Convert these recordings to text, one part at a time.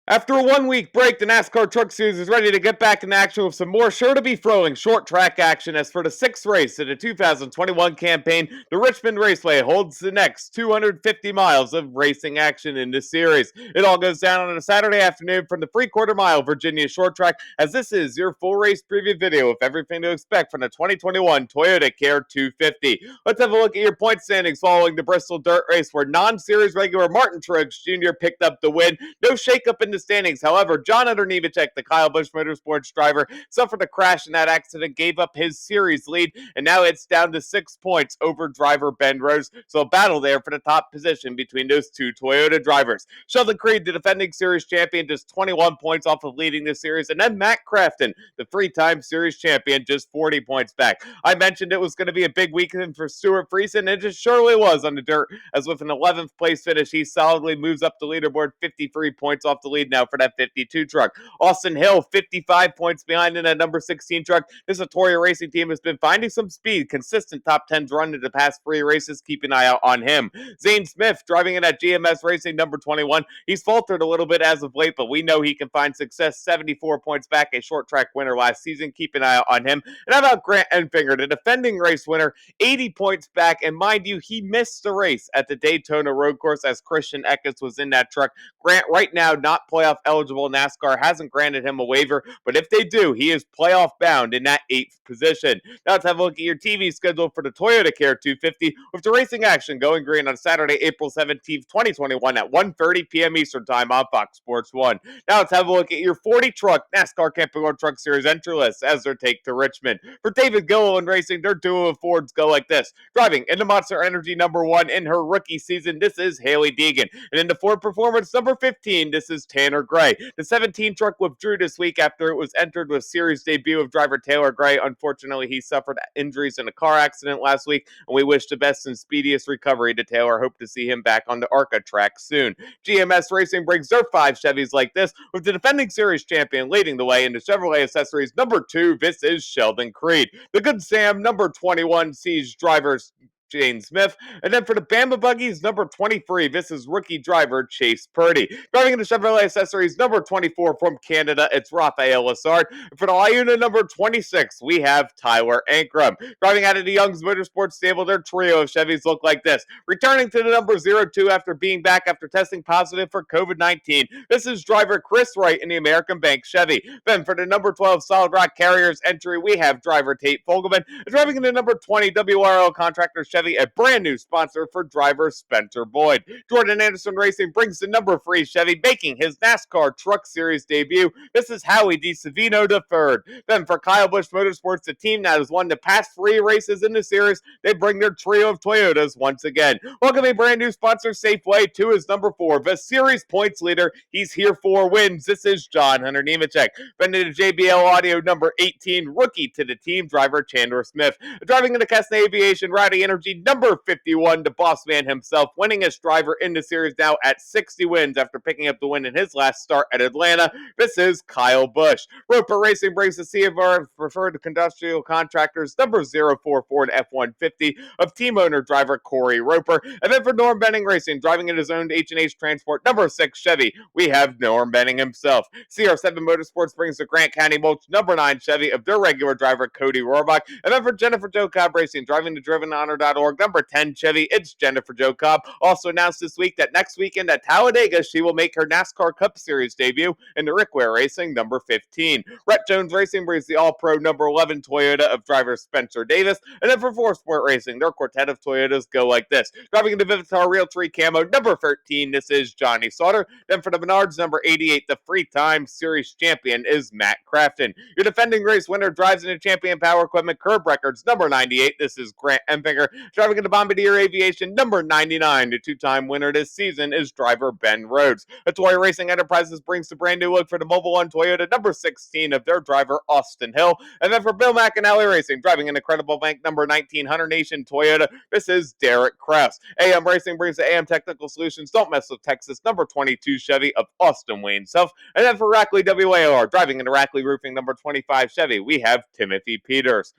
After a 1 week break, the NASCAR Truck Series is ready to get back in action with some more sure to be thrilling short track action as for the sixth race of the 2021 campaign, the Richmond Raceway holds the next 250 miles of racing action in the series. It all goes down on a Saturday afternoon from the 3/4 mile Virginia short track, as this is your full race preview video of everything to expect from the 2021 ToyotaCare 250. Let's have a look at your point standings following the Bristol Dirt Race, where non-series regular Martin Truex Jr. picked up the win. No shakeup in the standings. However, John Nemechek, the Kyle Busch Motorsports driver, suffered a crash in that accident, gave up his series lead, and now it's down to 6 points over driver Ben Rose. So a battle there for the top position between those two Toyota drivers. Sheldon Creed, the defending series champion, just 21 points off of leading the series, and then Matt Crafton, the three-time series champion, just 40 points back. I mentioned it was going to be a big weekend for Stuart Friesen, and it just surely was on the dirt, as with an 11th place finish, he solidly moves up the leaderboard, 53 points off the lead now for that 52 truck. Austin Hill, 55 points behind in that number 16 truck. This Atoria Racing team has been finding some speed, consistent top 10s run in the past 3 races. Keep an eye out on him. Zane Smith, driving in that GMS Racing number 21. He's faltered a little bit as of late, but we know he can find success. 74 points back, a short track winner last season. Keep an eye out on him. And how about Grant Enfinger, the defending race winner, 80 points back, and mind you, he missed the race at the Daytona road course as Christian Eckes was in that truck. Grant, right now, not playoff eligible. NASCAR hasn't granted him a waiver, but if they do, he is playoff bound in that 8th position. Now let's have a look at your TV schedule for the ToyotaCare 250, with the racing action going green on Saturday, April 17th, 2021 at 1:30 p.m. Eastern Time on Fox Sports 1. Now let's have a look at your 40-truck NASCAR Camping World Truck Series entry list as their take to Richmond. For David Gilliland Racing, their duo of Fords go like this. Driving in the Monster Energy number 1 in her rookie season, this is Haley Deegan. And in the Ford Performance number 15, this is Tanner Gray. The 17 truck withdrew this week after it was entered with series debut of driver Taylor Gray. Unfortunately, he suffered injuries in a car accident last week, and we wish the best and speediest recovery to Taylor. Hope to see him back on the ARCA track soon. GMS Racing brings their 5 Chevys like this, with the defending series champion leading the way into Chevrolet Accessories number 2. This is Sheldon Creed. The Good Sam number 21 sees drivers Jane Smith. And then for the Bama Buggies, number 23, this is rookie driver Chase Purdy. Driving in the Chevrolet Accessories, number 24 from Canada, it's Rafael Lessard. And for the Iuna number 26, we have Tyler Ankrum. Driving out of the Young's Motorsports stable, their trio of Chevys look like this. Returning to the number 02 after being back after testing positive for COVID-19, this is driver Chris Wright in the American Bank Chevy. Then for the number 12 Solid Rock Carriers entry, we have driver Tate Fogelman. Driving in the number 20 WRL Contractor Chevy, a brand new sponsor for driver Spencer Boyd. Jordan Anderson Racing brings the number 3 Chevy, making his NASCAR Truck Series debut. This is Howie DiSavino III. Then for Kyle Busch Motorsports, the team that has won the past 3 races in the series, they bring their trio of Toyotas once again. Welcome a brand new sponsor, Safeway, to his number 4, the series points leader. He's here for wins. This is John Hunter Nemechek. Then to the JBL Audio number 18, rookie to the team, driver Chandler Smith. Driving in the Cessna Aviation Rowdy Energy number 51, the boss man himself, winningest driver in the series now at 60 wins after picking up the win in his last start at Atlanta. This is Kyle Busch. Roper Racing brings the sea of our preferred industrial contractors number 044 and F-150 of team owner driver Corey Roper. And then for Norm Benning Racing, driving in his own H&H Transport number 6 Chevy, we have Norm Benning himself. CR7 Motorsports brings the Grant County Mulch number 9 Chevy of their regular driver Cody Rohrbach. And then for Jennifer Jo Cobb Racing, driving the DrivenHonor.org number 10 Chevy, it's Jennifer Jo Cobb. Also announced this week that next weekend at Talladega, she will make her NASCAR Cup Series debut in the Rick Ware Racing number 15. Rhett Jones Racing brings the All-Pro number 11 Toyota of driver Spencer Davis. And then for Four Sport Racing, their quartet of Toyotas go like this. Driving in the Vivitar Realtree Camo number 13, this is Johnny Sauter. Then for the Menards number 88, the 3-time series champion is Matt Crafton. Your defending race winner drives in the Champion Power Equipment Curb Records number 98, this is Grant Enfinger. Driving in the Bombardier Aviation number 99, the 2-time winner this season is driver Ben Rhodes. Atoya Racing Enterprises brings the brand new look for the Mobil 1 Toyota number 16 of their driver Austin Hill. And then for Bill McAnally Racing, driving in Incredible Bank number 19 Hunter Nation Toyota, this is Derek Krause. AM Racing brings the AM Technical Solutions Don't Mess with Texas number 22 Chevy of Austin Wayne Self. And then for Rackley WAR, driving in the Rackley Roofing number 25 Chevy, we have Timothy Peters.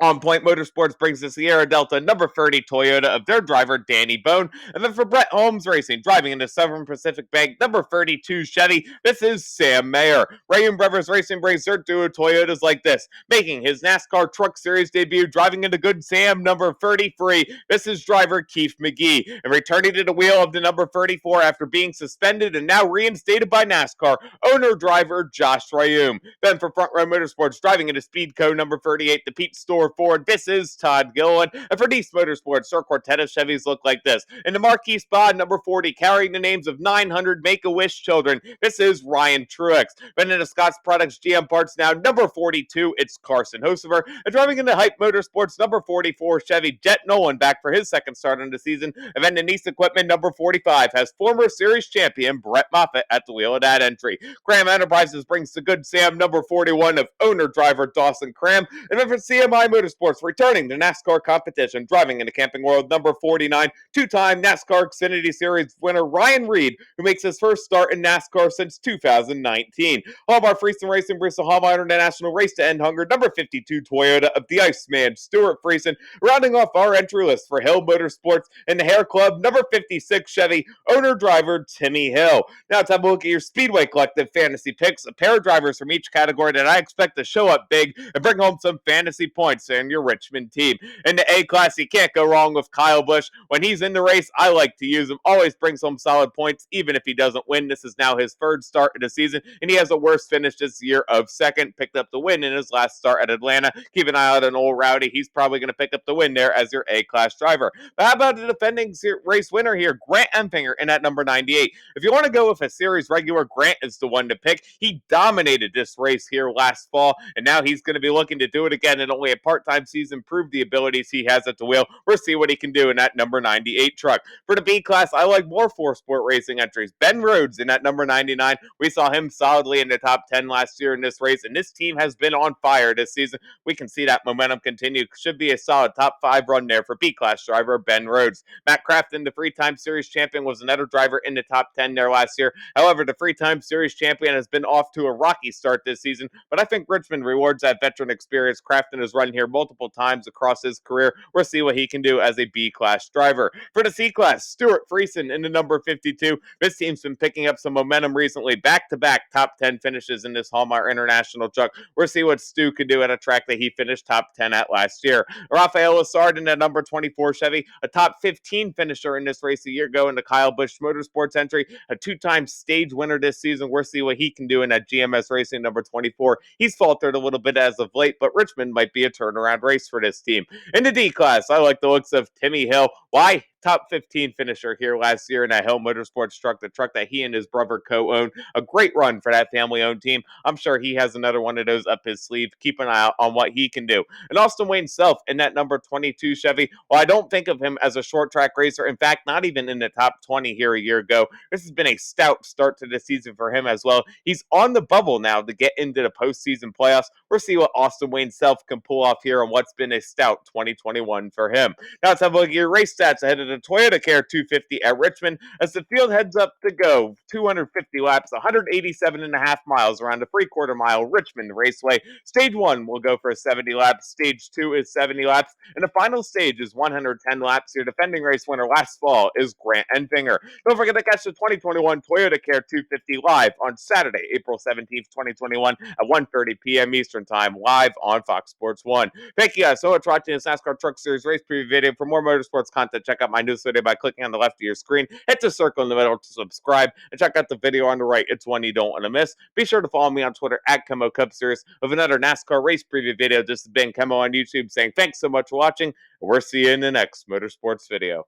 On Point Motorsports brings the Sierra Delta number 30 Toyota of their driver Danny Bone. And then for Brett Holmes Racing, driving into Southern Pacific Bank number 32 Chevy, this is Sam Mayer. Rayon Brothers Racing brings their duo Toyotas like this, making his NASCAR Truck Series debut, driving into Good Sam number 33. This is driver Keith McGee. And returning to the wheel of the number 34 after being suspended and now reinstated by NASCAR, owner-driver Josh Rayum. Then for Front Row Motorsports, driving into Speedco number 38, the Pete Store Ford, this is Todd Gilliland. And for Nice Motorsports, their Quartet Chevys look like this. And the Marquis Spa number 40, carrying the names of 900 Make-A-Wish children, this is Ryan Truex. Then into Scott's Products GM Parts now, number 42, it's Carson Hocever. And driving into Hype Motorsports, number 44, Chevy Jet Nolan, back for his second start on the season. And then the Nice Equipment number 45 has former series champion Brett Moffitt at the wheel of that entry. Cram Enterprises brings the Good Sam number 41 of owner-driver Dawson Cram. And then for CMI Motorsports, returning to NASCAR competition, driving into Camping World number 49, two-time NASCAR Xfinity Series winner Ryan Reed, who makes his first start in NASCAR since 2019. Hallmark Friesen Racing brings the Hallmark International Race to End Hunger number 52 Toyota of the Iceman Stuart Friesen, rounding off our entry list for Hill Motorsports and the Hair Club number 56 Chevy, owner-driver Timmy Hill. Now it's time to look at your Speedway Collective fantasy picks, a pair of drivers from each category that I expect to show up big and bring home some fantasy points in your Richmond team. In the A-Class, you can't go wrong with Kyle Busch. When he's in the race, I like to use him. Always brings home solid points, even if he doesn't win. This is now his third start of the season, and he has a worst finish this year of second. Picked up the win in his last start at Atlanta. Keep an eye out on old Rowdy. He's probably going to pick up the win there as your A-Class driver. But how about the defending race winner here, Grant Enfinger, in at number 98? If you want to go with a series regular, Grant is the one to pick. He dominated this race here last fall, and now he's going to be looking to do it again in only a part-time season, prove the abilities he has at the wheel. We'll see what he can do in that number 98 truck. For the B class, I like more four-sport racing entries. Ben Rhodes in that number 99. We saw him solidly in the top 10 last year in this race, and this team has been on fire this season. We can see that momentum continue. Should be a solid top 5 run there for B-class driver Ben Rhodes. Matt Crafton, the three-time series champion, was another driver in the top 10 there last year. However, the three-time series champion has been off to a rocky start this season, but I think Richmond rewards that veteran experience. Crafton has run here multiple times across his career. We'll see what he can do as a B-class driver. For the C-class, Stuart Friesen in the number 52. This team's been picking up some momentum recently. Back-to-back top 10 finishes in this Hallmark International truck. We'll see what Stu can do at a track that he finished top 10 at last year. Rafael Lessard in the number 24 Chevy, a top 15 finisher in this race a year ago in the Kyle Busch Motorsports entry, a two-time stage winner this season. We'll see what he can do in that GMS Racing number 24. He's faltered a little bit as of late, but Richmond might be a turnaround race for this team. In the D class, I like the looks of Timmy Hill. Why? Top 15 finisher here last year in that Hill Motorsports truck, the truck that he and his brother co-own. A great run for that family-owned team. I'm sure he has another one of those up his sleeve. Keep an eye out on what he can do. And Austin Wayne Self in that number 22 Chevy. Well, I don't think of him as a short track racer. In fact, not even in the top 20 here a year ago. This has been a stout start to the season for him as well. He's on the bubble now to get into the postseason playoffs. We'll see what Austin Wayne Self can pull off here on what's been a stout 2021 for him. Now let's have a look at your race stats ahead of the ToyotaCare 250 at Richmond as the field heads up to go 250 laps, 187.5 miles around the 3/4 mile Richmond Raceway. Stage 1 will go for 70 laps. Stage 2 is 70 laps. And the final stage is 110 laps. Your defending race winner last fall is Grant Enfinger. Don't forget to catch the 2021 ToyotaCare 250 live on Saturday, April 17th, 2021 at 1:30 p.m. Eastern Time, live on Fox Sports 1. Thank you guys so much for watching this NASCAR Truck Series race preview video. For more motorsports content, check out my news video by clicking on the left of your screen. Hit the circle in the middle to subscribe, and check out the video on the right. It's one you don't want to miss. Be sure to follow me on Twitter at KEMMO Cup Series with another NASCAR race preview video. This has been KEMMO on YouTube saying thanks so much for watching, and we'll see you in the next motorsports video.